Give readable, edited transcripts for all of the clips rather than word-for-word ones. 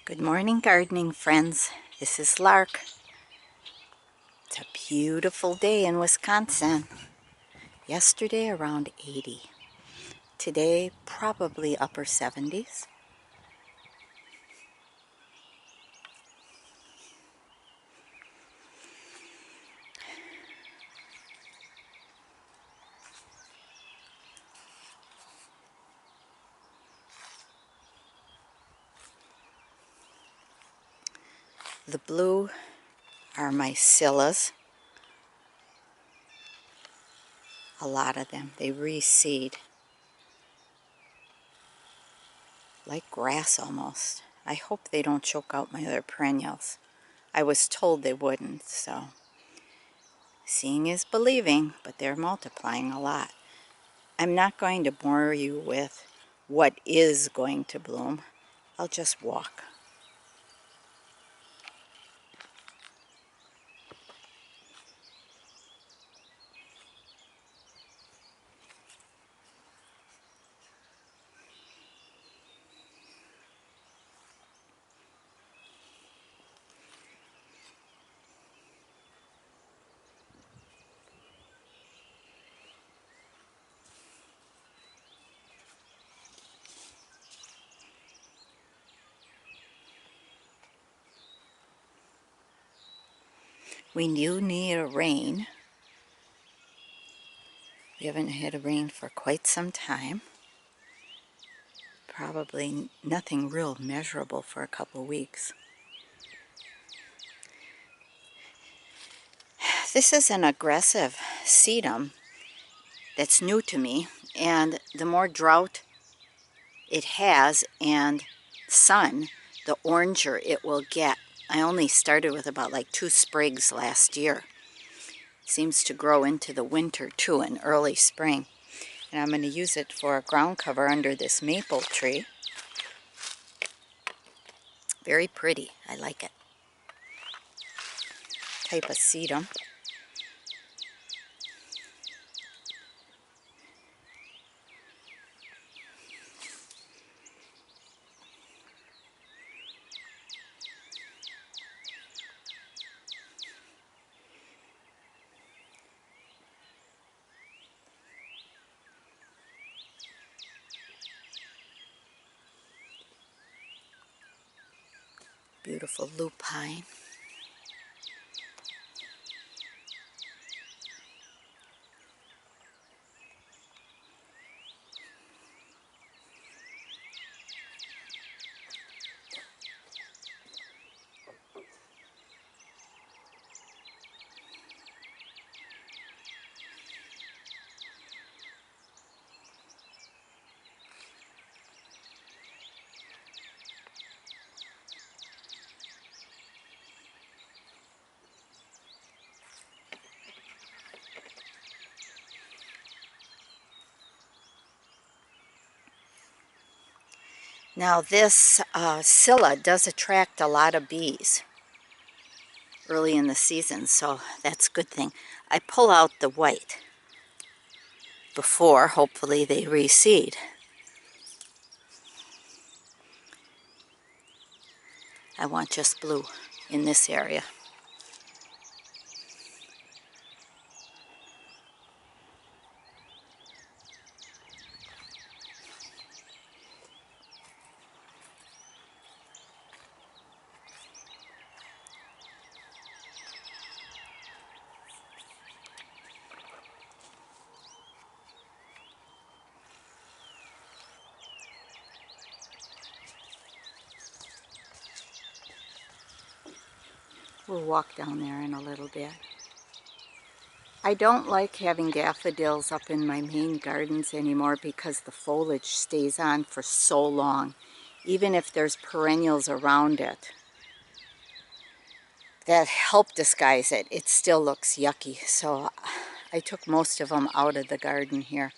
Good morning, gardening friends. This is Lark. It's a beautiful day in Wisconsin. Yesterday around 80. Today probably upper 70s. The blue are my scillas. A lot of them. They reseed. Like grass almost. I hope they don't choke out my other perennials. I was told they wouldn't, so seeing is believing, but they're multiplying a lot. I'm not going to bore you with what is going to bloom. I'll just walk. We do need a rain. We haven't had a rain for quite some time. Probably nothing real measurable for a couple weeks. This is an aggressive sedum that's new to me, and the more drought it has and sun, the oranger it will get. I only started with about like 2 sprigs last year. Seems to grow into the winter too, and early spring. And I'm going to use it for a ground cover under this maple tree. Very pretty. I like it. Type of sedum. Beautiful lupine. Now this scilla does attract a lot of bees early in the season, so that's a good thing. I pull out the white before, hopefully they reseed. I want just blue in this area. We'll walk down there in a little bit. I don't like having daffodils up in my main gardens anymore because the foliage stays on for so long, even if there's perennials around it that help disguise it. It still looks yucky, so I took most of them out of the garden here.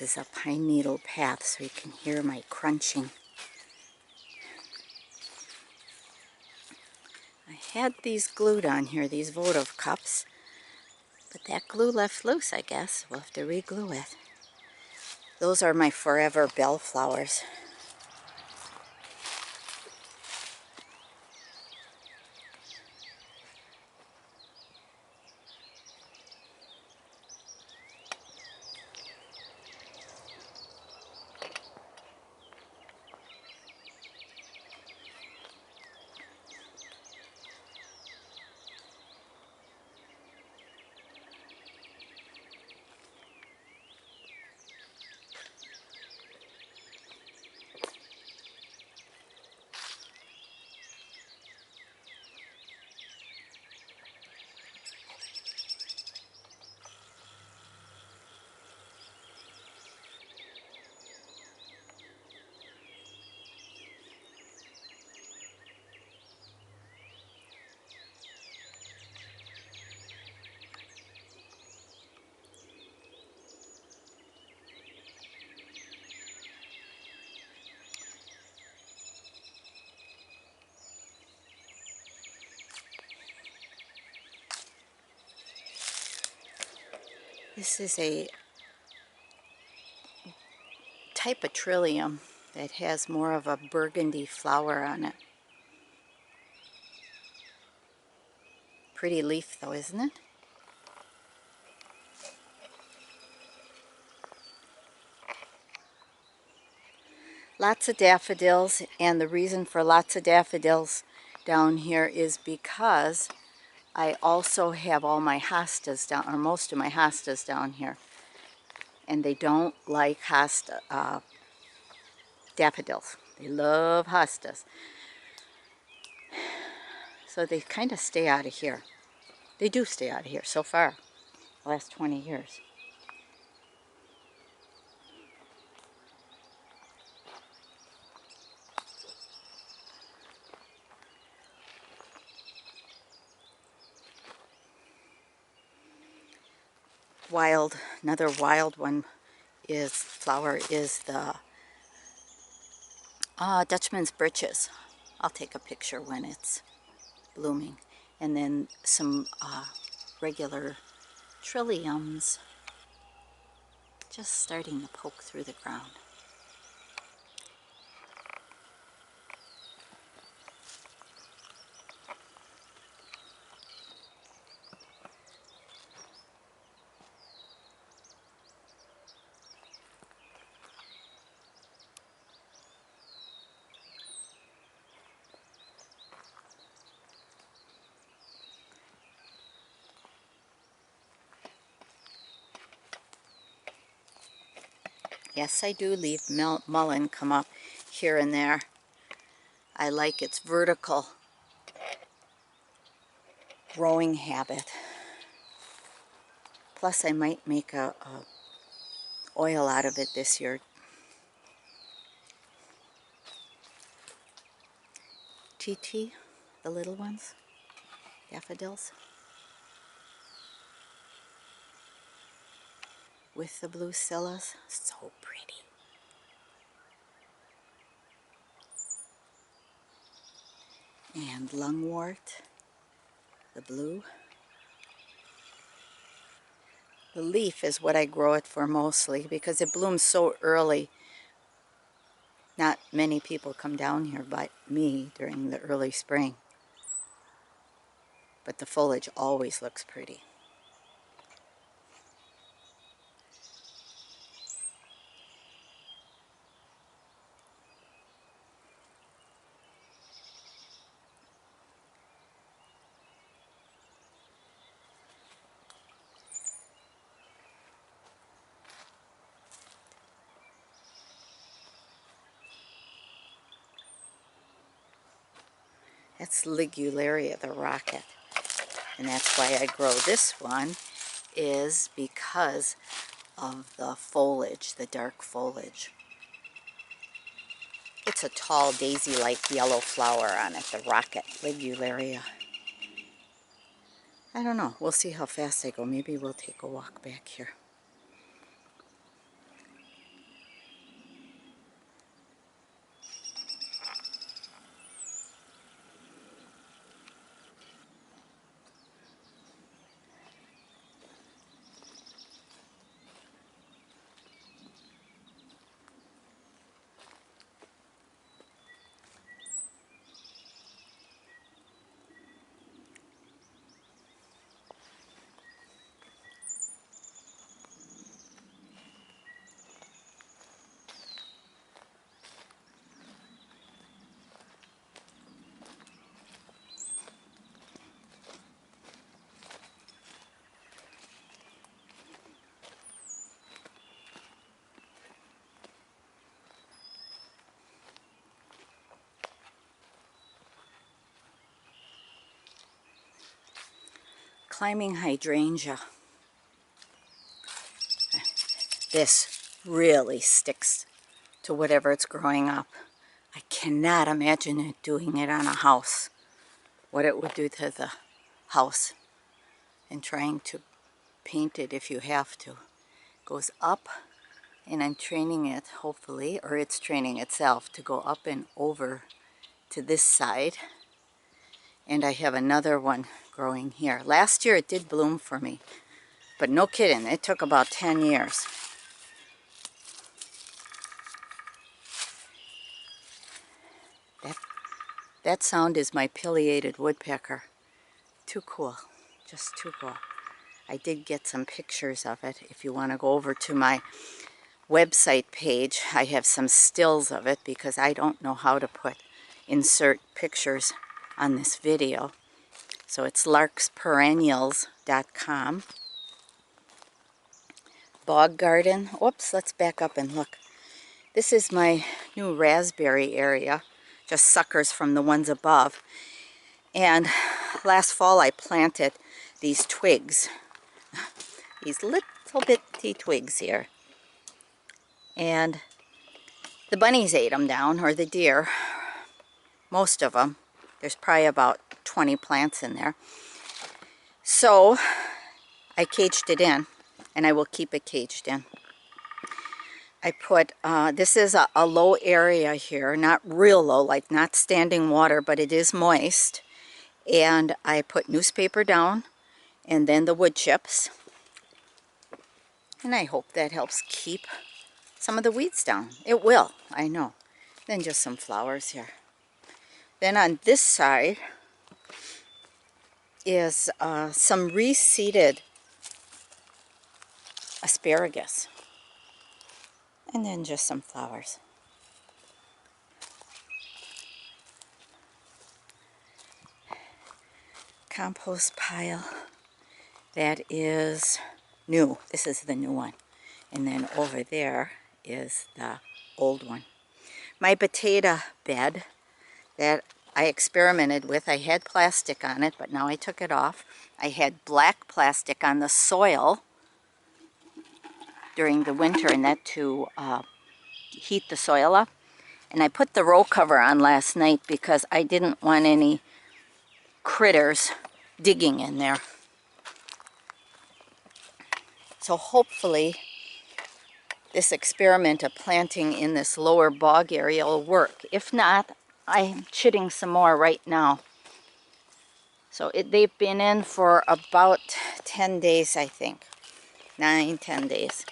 is a pine needle path, so you can hear my crunching. I had these glued on here, these votive cups, but that glue left loose, I guess. We'll have to re-glue it. Those are my forever bellflowers. This is a type of trillium that has more of a burgundy flower on it. Pretty leaf though, isn't it? Lots of daffodils, and the reason for lots of daffodils down here is because I also have all my hostas down, or most of my hostas down here, and they don't like daffodils. They love hostas, so they kind of stay out of here. They do stay out of here so far, the last 20 years. Another wild one flower is the Dutchman's Britches. I'll take a picture when it's blooming. And then some regular trilliums just starting to poke through the ground. Yes, I do leave mullein come up here and there. I like its vertical growing habit. Plus, I might make a oil out of it this year. TT, the little ones, daffodils, with the blue scillas. So pretty. And lungwort, the blue. The leaf is what I grow it for mostly because it blooms so early. Not many people come down here but me during the early spring. But the foliage always looks pretty. That's Ligularia, the rocket. And that's why I grow this one, is because of the foliage, the dark foliage. It's a tall daisy-like yellow flower on it, the rocket, Ligularia. I don't know. We'll see how fast I go. Maybe we'll take a walk back here. climbing hydrangea. This really sticks to whatever it's growing up. I cannot imagine it doing it on a house. What it would do to the house. And trying to paint it if you have to. Goes up, and I'm training it, hopefully, or it's training itself to go up and over to this side. And I have another one growing here. Last year it did bloom for me, but no kidding, it took about 10 years. That sound is my pileated woodpecker. Too cool, just too cool. I did get some pictures of it. If you want to go over to my website page, I have some stills of it because I don't know how to insert pictures on this video. So it's LARK'sperennials.com. Bog garden. Oops, let's back up and look. This is my new raspberry area. Just suckers from the ones above. And last fall I planted these twigs. These little bitty twigs here. And the bunnies ate them down, or the deer. Most of them. There's probably about 20 plants in there. So I caged it in, and I will keep it caged in. I put, this is a low area here, not real low, like not standing water, but it is moist. And I put newspaper down, and then the wood chips. And I hope that helps keep some of the weeds down. It will, I know. Then just some flowers here. Then on this side is some reseeded asparagus. And then just some flowers. Compost pile. That is new. This is the new one. And then over there is the old one. My potato bed that I experimented with, I had plastic on it, but now I took it off. I had black plastic on the soil during the winter, and that to heat the soil up. And I put the roll cover on last night because I didn't want any critters digging in there. So hopefully this experiment of planting in this lower bog area will work. If not, I'm chitting some more right now. So they've been in for about 10 days, I think. 9, 10 days.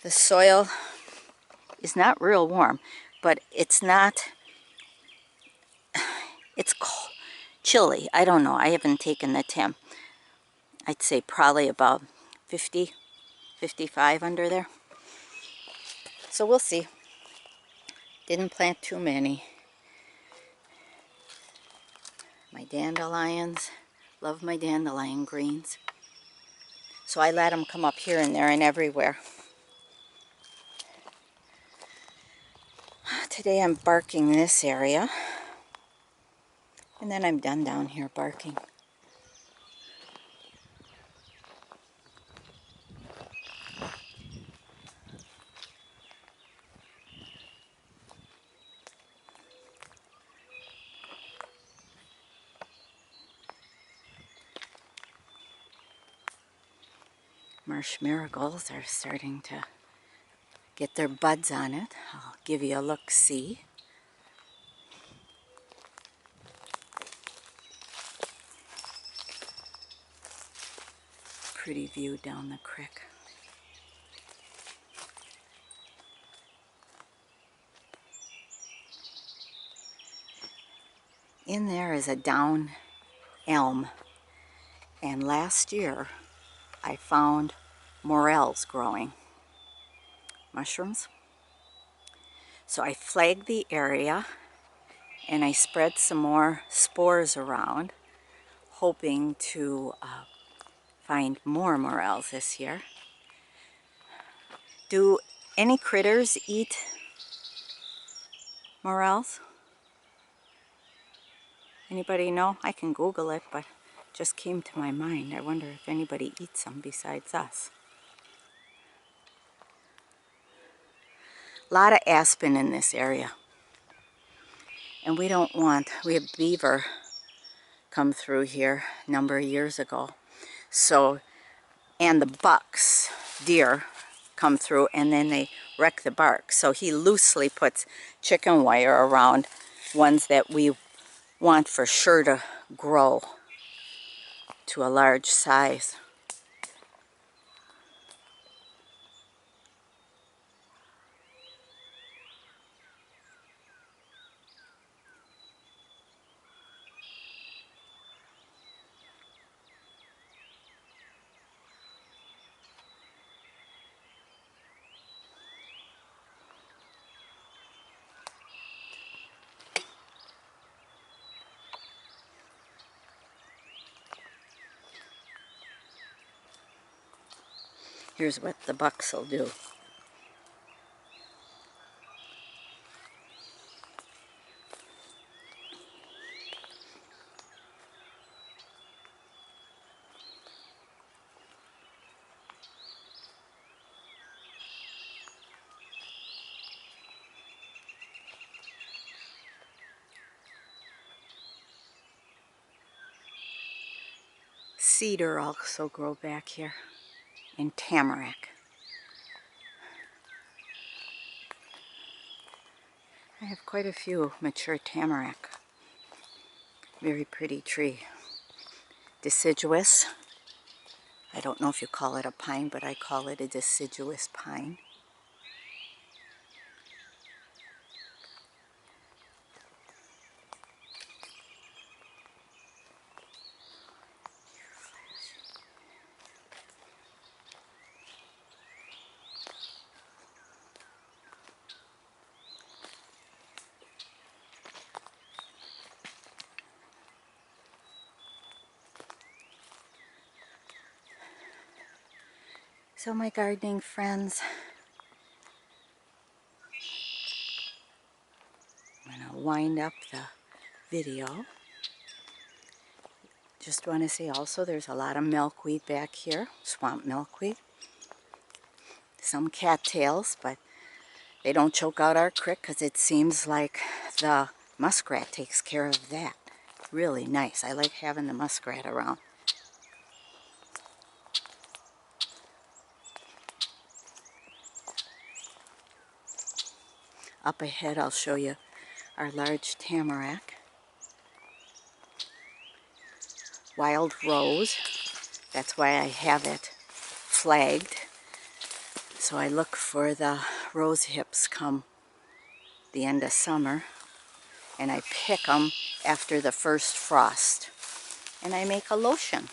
The soil is not real warm, but it's not, it's cold, chilly. I don't know. I haven't taken the temp. I'd say probably about 50, 55 under there. So we'll see. Didn't plant too many. My dandelions. Love my dandelion greens. So I let them come up here and there and everywhere. Today I'm barking this area. And then I'm done down here barking. Marsh marigolds are starting to get their buds on it. I'll give you a look-see. Pretty view down the creek. In there is a down elm, and last year I found morels growing, mushrooms. So I flagged the area and I spread some more spores around, hoping to find more morels this year. Do any critters eat morels? Anybody know? I can Google it, but it just came to my mind. I wonder if anybody eats them besides us. A lot of aspen in this area. And we had beaver come through here a number of years ago. So, and the bucks, deer, come through and then they wreck the bark. So he loosely puts chicken wire around ones that we want for sure to grow to a large size. Here's what the bucks will do. Cedar also grow back here, and tamarack. I have quite a few mature tamarack. Very pretty tree. Deciduous. I don't know if you call it a pine, but I call it a deciduous pine. So my gardening friends, I'm going to wind up the video. Just want to say also there's a lot of milkweed back here, swamp milkweed. Some cattails, but they don't choke out our creek because it seems like the muskrat takes care of that. Really nice. I like having the muskrat around. Up ahead I'll show you our large tamarack. Wild rose. That's why I have it flagged. So I look for the rose hips come the end of summer. And I pick them after the first frost. And I make a lotion.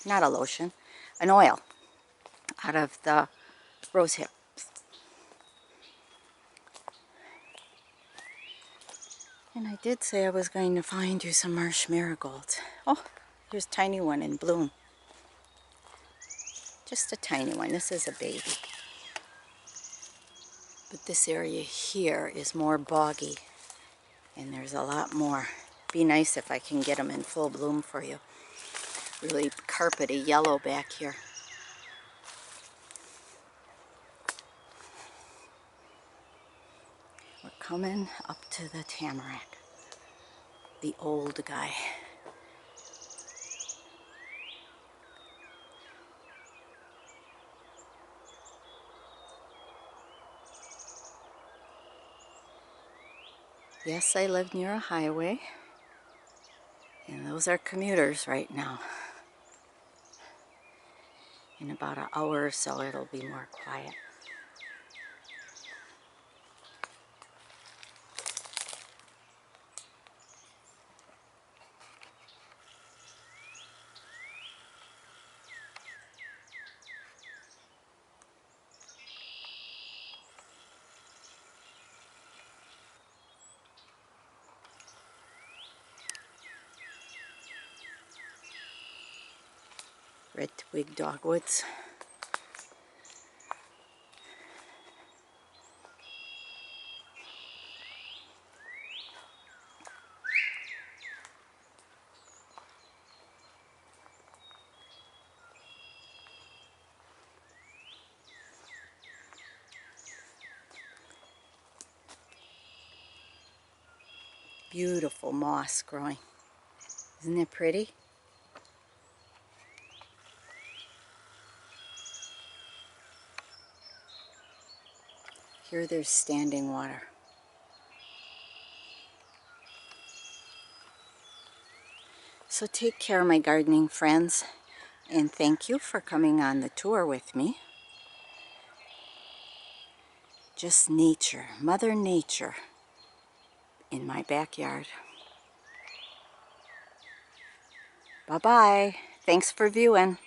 Not a lotion. An oil out of the rose hips. And I did say I was going to find you some marsh marigolds. Oh, here's a tiny one in bloom. Just a tiny one. This is a baby. But this area here is more boggy. And there's a lot more. Be nice if I can get them in full bloom for you. Really carpety yellow back here. We're coming up to the tamarack. The old guy. Yes, I live near a highway. And those are commuters right now. In about an hour or so, it'll be more quiet. Red twig dogwoods. beautiful moss growing. Isn't it pretty? Here there's standing water. So take care, my gardening friends, and thank you for coming on the tour with me. Just nature, Mother Nature, in my backyard. Bye-bye. Thanks for viewing.